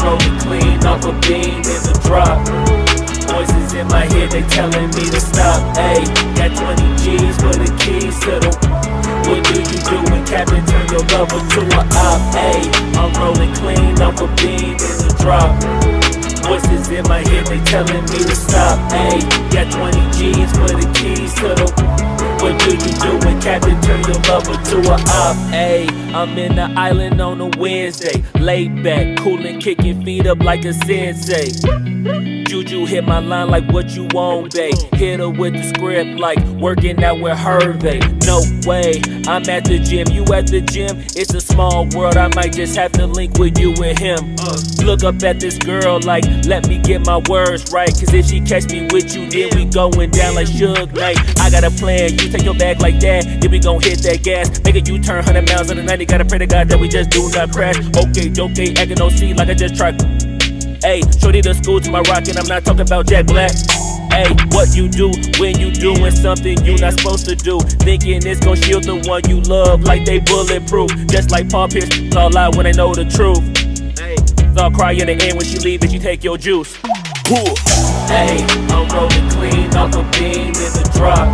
rolling clean off a beam in the drop. Voices in my head, they telling me to stop. Ayy, got 20 G's for the keys to the. What do you do when Captain turn your lover to a op? Ayy, I'm rolling clean off a beam in the drop. Voices in my head, they telling me to stop. Ayy, got 20 G's for the keys to the. What do you do when Captain turn your lover to a op? Ayy, I'm in the island on a Wednesday, laid back, coolin', kicking feet up like a sensei. Juju hit my line like what you want, babe. Hit her with the script like working out with Hervey. No way, I'm at the gym, you at the gym. It's a small world, I might just have to link with you and him. Look up at this girl like, let me get my words right. Cause if she catch me with you, then we going down like Suge Knight. I got a plan, you take your bag like that, then we gon' hit that gas. Make a U-turn 100 miles in the 90, gotta pray to God that we just do not crash. Okay, acting no C like I just tried. Ayy, shorty the school to my rocket, I'm not talking about Jack Black. Ayy, what you do when you doing something you not supposed to do? Thinking it's gon' shield the one you love like they bulletproof. Just like Paul Pierce, all lie when they know the truth. Ayy, I'll cry in the end when she leave and she take your juice. Ayy, I'm rolling clean off a beam in the drop.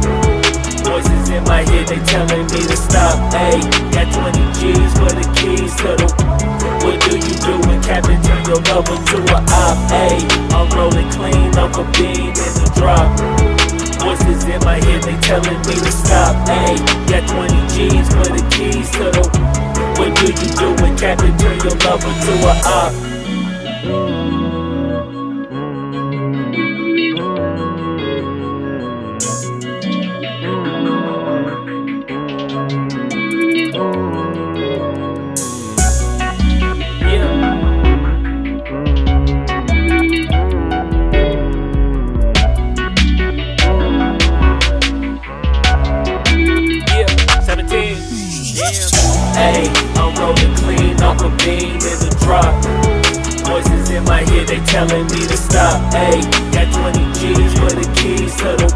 Voices in my head, they telling me to stop. Ayy, got 20 G's for the keys to the. What do you do when Captain turn your lover to a op? Ayy, I'm rolling clean off a beam in the drop. Voices in my head, they telling me to stop. Ayy, got 20 G's for the keys to the. What do you do when Captain turn your lover to a op? Ayy, I'm rolling clean off a beam in the drop. Voices in my head, they telling me to stop. Ayy, got 20 G's for the keys to the.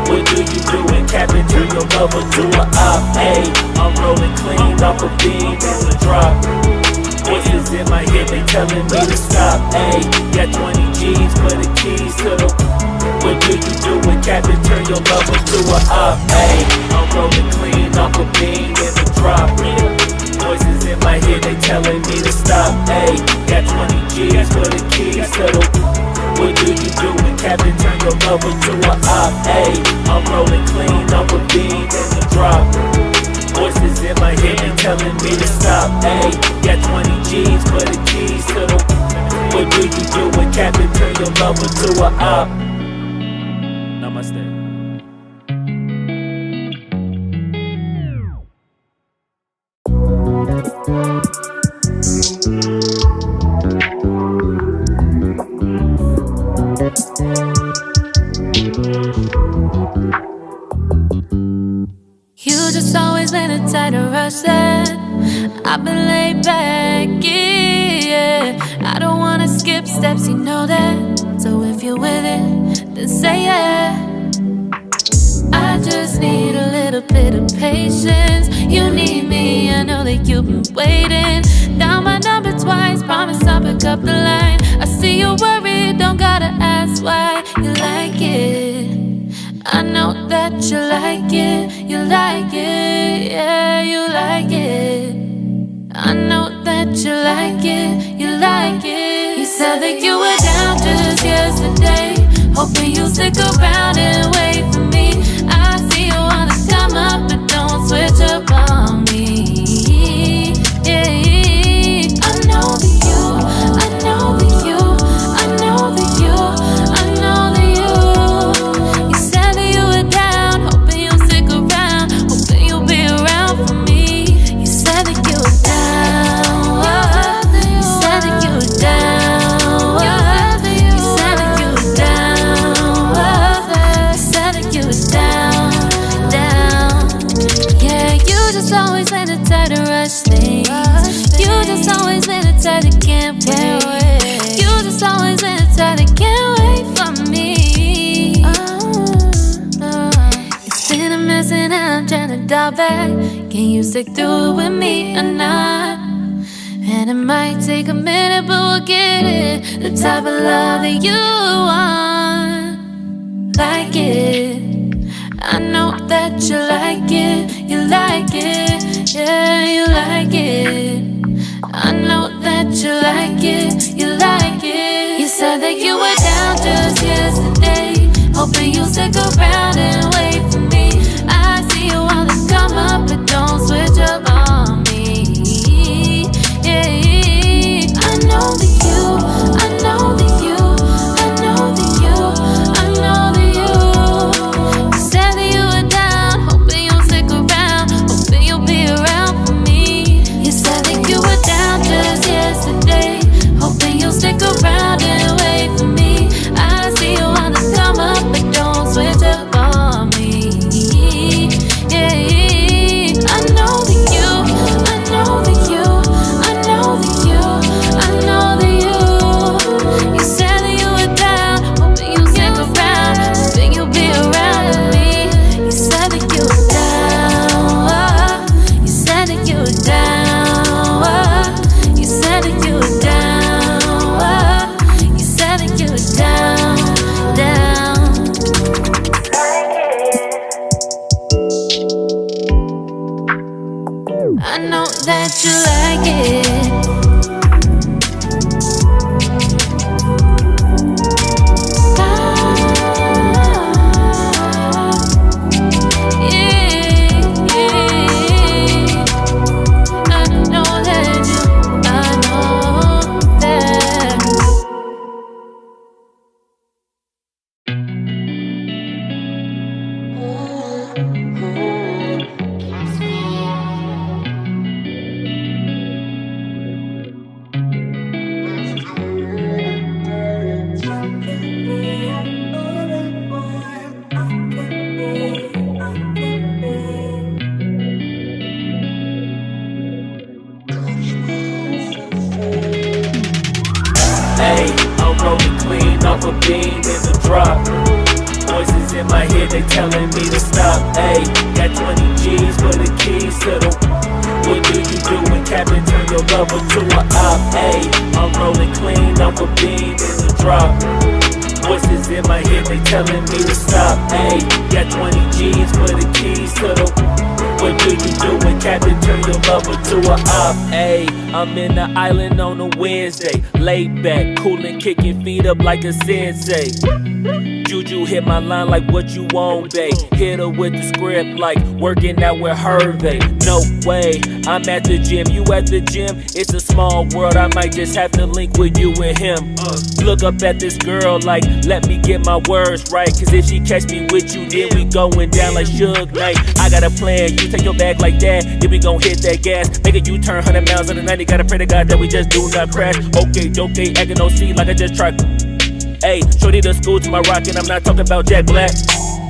What do you do when Captain turn your lover to a op? Ayy, I'm rolling clean off a beam in the drop. Voices in my head, they telling me to stop. Ayy, got 20 G's for the keys to the. What do you do when Captain turn your lover to a op? Ayy, I'm rolling clean off a beam in the drop. Voices in my head, they telling me to stop. Ayy, got 20 G's for the keys to the. What do you do when Captain turn your lover to a op? Ayy, I'm rolling clean off a beam in the drop. Voices in my head, they telling me to stop. Ayy, got 20 G's for the keys to the. What do you do when Captain turn your lover to a op? Namaste. You just always been a tighter rush that I've been laid back, yeah. I don't wanna skip steps, you know that. So if you're with it, then say yeah. I just need a little bit of patience. You need me, I know that you've been waiting. Down my number twice, promise I'll pick up the line. I see you worried, don't gotta ask why. You like it, I know that you like it. You like it, yeah, you like it. I know that you like it, you like it. You said that you were down just yesterday, hoping you'll stick around and wait for me. I see you wanna come up, but don't switch up on me. Yeah, I know that you, I know that you, I know that you, I know that you. You said that you were down, hoping you'll stick around, hoping you'll be around for me. You said that you were down, you said that you were down, you said that you were down, you said that you were down, down. Yeah, you just always been a tight to rush things. You just always been a tight that can't wait. You just always been a tight that can't wait for me. It's been a mess and I'm trying to dial back. Can you stick through it with me or not? And And it might take a minute, but we'll get it. The type of love that you want, like it. I know that you like it, you like it, yeah, you like it. I know that you like it, you like it. You said that you were down just yesterday, hoping you'll stick around and wait for me. I see you wanna come up, but don't switch up on me. Yeah, I know that you, I know that you, I know that you, I know that you. You said that you were down, hoping you'll stick around, hoping you'll be around for me. You said that you were down just yesterday, hoping you'll stick around and wait for me. I see you wanna come up, but don't switch up on me. Yeah, I know that you, I know that you, I know that you, I know that you. You said that you were down, hoping you'll stick around, hoping you'll be around with me. You said that you were down, you said that you were down, you said that you were down, you said that you were down, down. I know that you like it. Ah, yeah, yeah. I know that you, I know that. Hey, I'm rolling clean off a beam in the drop. Voices in my head, they telling me to stop. Hey, got 20 G's for the keys to the. What do you do when Captain turn your lover to a op? Hey, I'm rolling clean off a beam in the drop. Voices in my head, they telling me to stop. Hey, got 20 G's for the keys to the. What do you do when Captain turn your lover to a op? Ayy, I'm in the island on a Wednesday, laid back, coolin', kicking feet up like a sensei. Juju hit my line like what you want, babe. Hit her with the script like working out with Hervey. No way, I'm at the gym, you at the gym. It's a small world, I might just have to link with you and him. Look up at this girl like, let me get my words right. Cause if she catch me with you, then we going down like Suge Knight. I got a plan, you take your bag like that, then we gon' hit that gas. Make a U-turn 100 miles on the 90, gotta pray to God that we just do not crash. Okay, acting no C like I just tried. Ayy, shorty the school to my rocket, I'm not talking about Jack Black.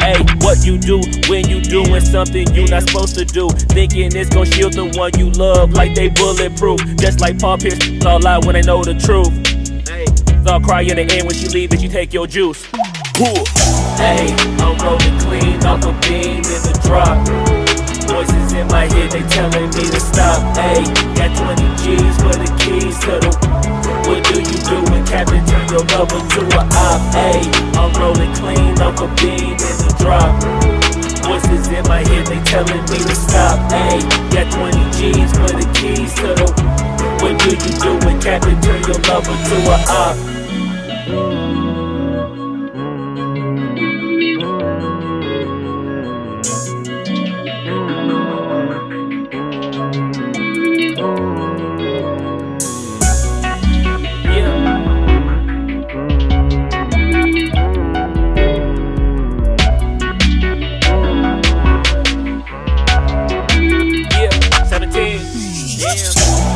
Ayy, what you do when you doing something you not supposed to do? Thinking it's gon' shield the one you love like they bulletproof. Just like Paul Pierce, all lie when they know the truth. Ayy, I'll cry in the end when she leave and she take your juice. Ayy, I'm rolling clean off a beam in the drop. Voices in my head, they telling me to stop. Ayy, got 20 G's for the keys to the. What do you do when Captain turn your lover to a op? Ayy, I'm rolling clean off a beam in the drop. Voices in my head, they telling me to stop. Ayy, got 20 G's for the keys to the. What do you do when Captain turn your lover to a op?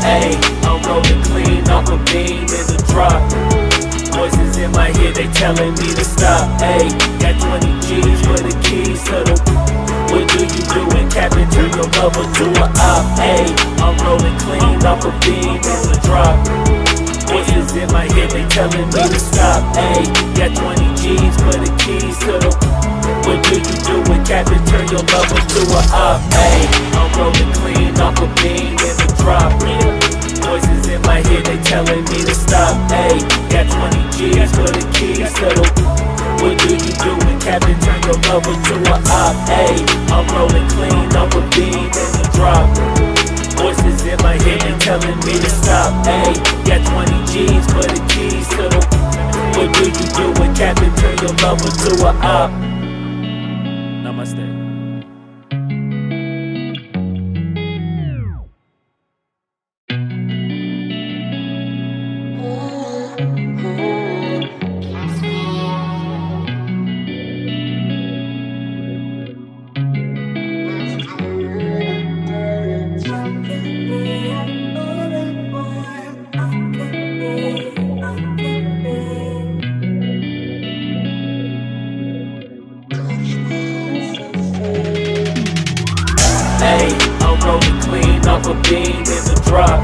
Ayy, I'm rolling clean off a beam in the drop. Voices in my head, they telling me to stop. Ayy, got 20 G's for the keys to the. What do you do when Captain turn your lover to a op? Ayy, I'm rolling clean off a beam in the drop. Voices in my head, they telling me to stop. Ayy, got 20 G's for the keys to the. What do you do when Captain turn your lover to a op? Ayy, I'm rolling clean off a beam in the drop. Voices in my telling me to stop. Ayy, got 20 G's for the keys to the. What do you do when Captain turn your lover to a op? Ayy, I'm rolling clean off a beam in the drop. Voices in my head and telling me to stop. Ayy, got 20 G's for the keys to the. What do you do when Captain turn your lover to a op? Namaste. Ayy, I'm rolling clean off a beam in the drop.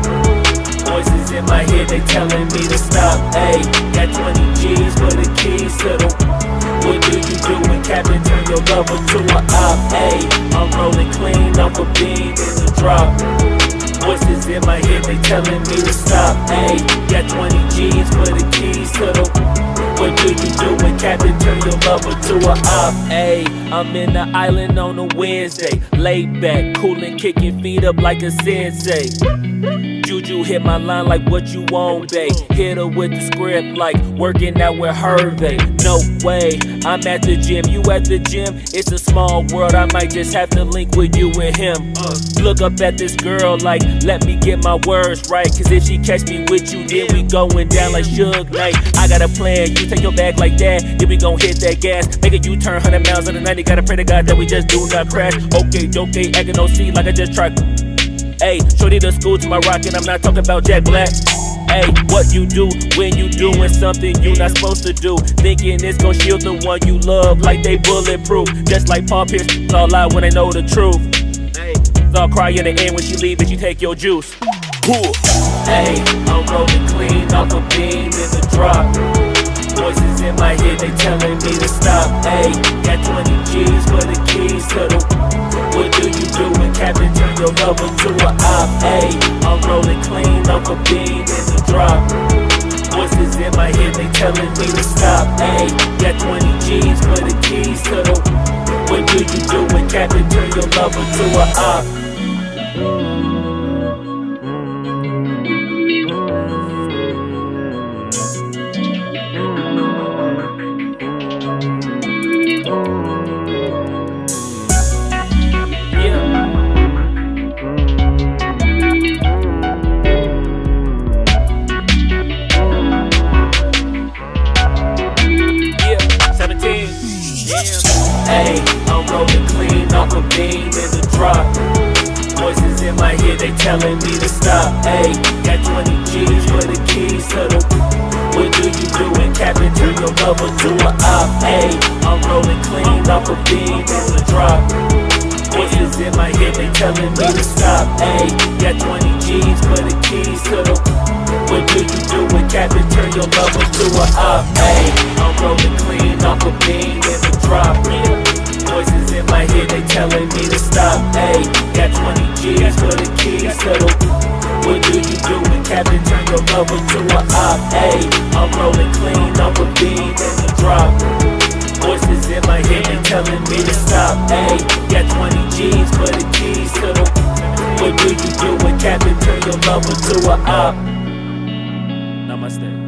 Voices in my head, they telling me to stop. Ayy, got 20 G's for the keys to the. What do you do when Captain turn your lover to a op? Ayy, I'm rolling clean off a beam in the drop. Voices in my head, they telling me to stop. Ayy, got 20 G's for the keys to the. What do you do when Captain turn your lover to a op? Ayy, I'm in the island on a Wednesday, laid back, coolin', kicking feet up like a sensei. Juju hit my line like what you want, babe. Hit her with the script like working out with Hervey. No way, I'm at the gym, you at the gym. It's a small world, I might just have to link with you and him. Look up at this girl like, let me get my words right. Cause if she catch me with you, then we going down like Suge Knight. I got a plan, you take your bag like that, then we gon' hit that gas. Make a U-turn 100 miles on the 90, gotta pray to God that we just do not crash. Okay, acting no C like I just tried. Ayy, shorty the school to my rock and I'm not talking about Jack Black. Ayy, what you do when you doing something you not supposed to do? Thinking it's gon' shield the one you love like they bulletproof. Just like Paul Pierce, it's all lie when they know the truth. Ayy, I'll cry in the end when she leave and you take your juice. Ayy, I'm rolling clean off a beam in the drop. Voices in my head, they telling me to stop. Ayy, got 20 G's for the keys to the. What do you do when Captain turn your lover to a op? Ayy, I'm rolling clean off a beam in the drop. Voices in my head, they telling me to stop. Ayy, got 20 G's for the keys to the. What do you do when Captain turn your lover to a op? Ayy, I'm rolling clean off a beam in the drop. Voices in my head, they telling me to stop. Ayy, got 20 G's for the keys to the. What do you do when Captain turn your lover to a op? Ayy, I'm rolling clean off a beam in the drop. Voices in my head, they telling me to stop. Ayy, got 20 G's for the keys to the. What do you do when Captain turn your lover to a op? Ayy, I'm rolling clean off a beam in the drop. Voices in my head, they telling me to stop. Ayy, got 20 G's for the keys to the. What do you do when Captain turn your lover to a op? Ayy, I'm rolling clean off a beam in the drop. Voices in my head, they telling me to stop. Ayy, got 20 G's for the keys to the. What do you do when Captain turn your lover to a op? Namaste.